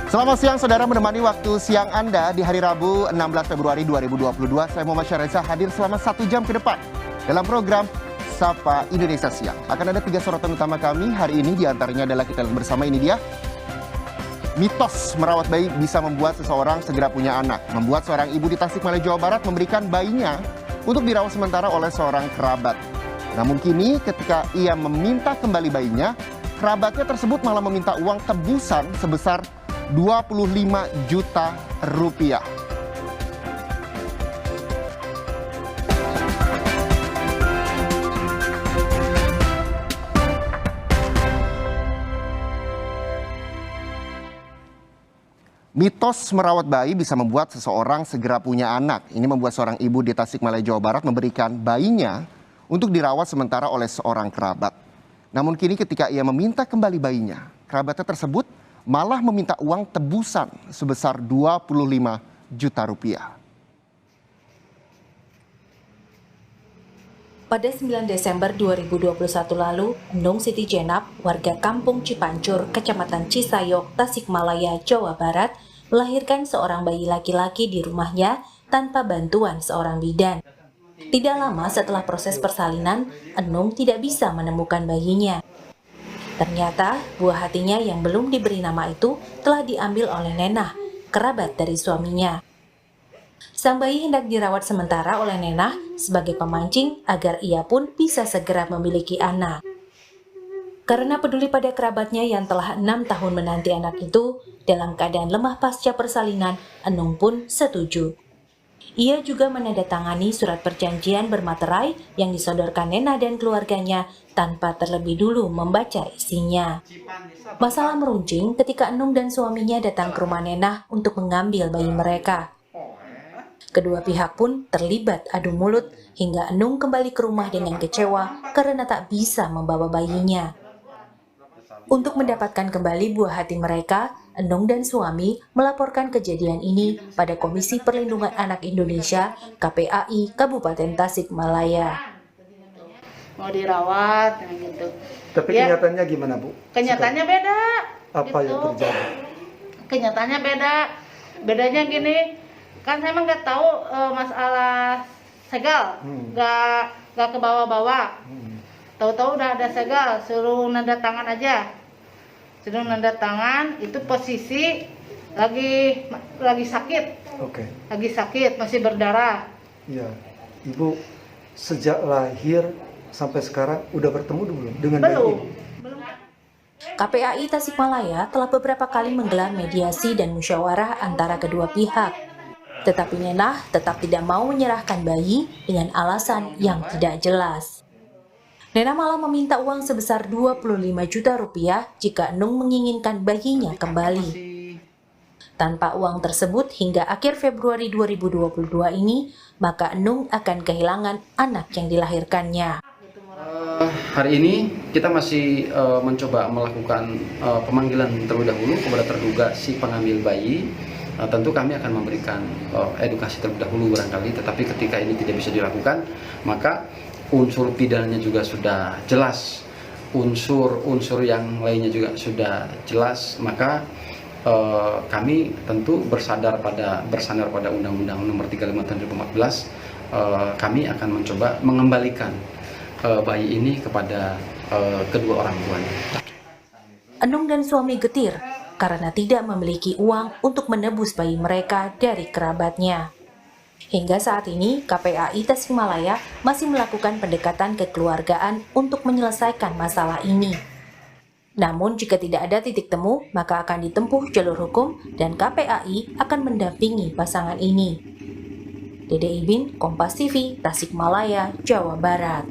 Selamat siang saudara, menemani waktu siang Anda di hari Rabu 16 Februari 2022. Saya Muhammad Syareza hadir selama 1 jam ke depan dalam program Sapa Indonesia Siang. Akan ada 3 sorotan utama kami hari ini, diantaranya adalah kita lihat bersama, ini dia. Mitos merawat bayi bisa membuat seseorang segera punya anak. Membuat seorang ibu di Tasikmalaya, Jawa Barat memberikan bayinya untuk dirawat sementara oleh seorang kerabat. Namun kini ketika ia meminta kembali bayinya, kerabatnya tersebut malah meminta uang tebusan sebesar 25 juta rupiah. Mitos merawat bayi bisa membuat seseorang segera punya anak. Ini membuat seorang ibu di Tasikmalaya, Jawa Barat memberikan bayinya untuk dirawat sementara oleh seorang kerabat. Namun kini ketika ia meminta kembali bayinya, kerabatnya tersebut malah meminta uang tebusan sebesar 25 juta rupiah. Pada 9 Desember 2021 lalu, Enung Siti Jenab, warga Kampung Cipancur, Kecamatan Cisayok, Tasikmalaya, Jawa Barat, melahirkan seorang bayi laki-laki di rumahnya tanpa bantuan seorang bidan. Tidak lama setelah proses persalinan, Enung tidak bisa menemukan bayinya. Ternyata, buah hatinya yang belum diberi nama itu telah diambil oleh Nenah, kerabat dari suaminya. Sang bayi hendak dirawat sementara oleh Nenah sebagai pemancing agar ia pun bisa segera memiliki anak. Karena peduli pada kerabatnya yang telah 6 tahun menanti anak itu, dalam keadaan lemah pasca persalinan, Enung pun setuju. Ia juga menandatangani surat perjanjian bermaterai yang disodorkan Nenah dan keluarganya tanpa terlebih dulu membaca isinya. Masalah meruncing ketika Enung dan suaminya datang ke rumah Nenah untuk mengambil bayi mereka. Kedua pihak pun terlibat adu mulut hingga Enung kembali ke rumah dengan kecewa karena tak bisa membawa bayinya. Untuk mendapatkan kembali buah hati mereka, Enung dan suami melaporkan kejadian ini pada Komisi Perlindungan Anak Indonesia KPAI Kabupaten Tasikmalaya. Mau dirawat gitu. Tapi ya, kenyataannya gimana, Bu? Kenyataannya beda. Apa gitu. yang terjadi? Kenyataannya beda. Bedanya gini, kan saya emang nggak tahu masalah segel, nggak ke bawah-bawah. Tahu-tahu udah ada segel, suruh nanda tangan aja. Suruh nanda tangan, itu posisi lagi sakit. Oke. Lagi sakit, masih berdarah. Iya. Ibu sejak lahir sampai sekarang udah bertemu belum dengan Belum. bayi? KPAI Tasikmalaya telah beberapa kali menggelar mediasi dan musyawarah antara kedua pihak. Tetapi Nenah tetap tidak mau menyerahkan bayi dengan alasan yang tidak jelas. Nenah malah meminta uang sebesar 25 juta rupiah jika Enung menginginkan bayinya kembali. Tanpa uang tersebut hingga akhir Februari 2022 ini, maka Enung akan kehilangan anak yang dilahirkannya. Hari ini kita masih mencoba melakukan pemanggilan terlebih dahulu kepada terduga si pengambil bayi. Tentu kami akan memberikan edukasi terlebih dahulu barangkali, tetapi ketika ini tidak bisa dilakukan, maka unsur pidananya juga sudah jelas, unsur yang lainnya juga sudah jelas, maka kami tentu bersandar pada Undang-Undang Nomor 35 Tahun 2014, kami akan mencoba mengembalikan bayi ini kepada kedua orang tuanya. Enung dan suami getir karena tidak memiliki uang untuk menebus bayi mereka dari kerabatnya. Hingga saat ini, KPAI Tasikmalaya masih melakukan pendekatan kekeluargaan untuk menyelesaikan masalah ini. Namun jika tidak ada titik temu, maka akan ditempuh jalur hukum dan KPAI akan mendampingi pasangan ini. Dede Ibin, Kompas TV, Tasikmalaya, Jawa Barat.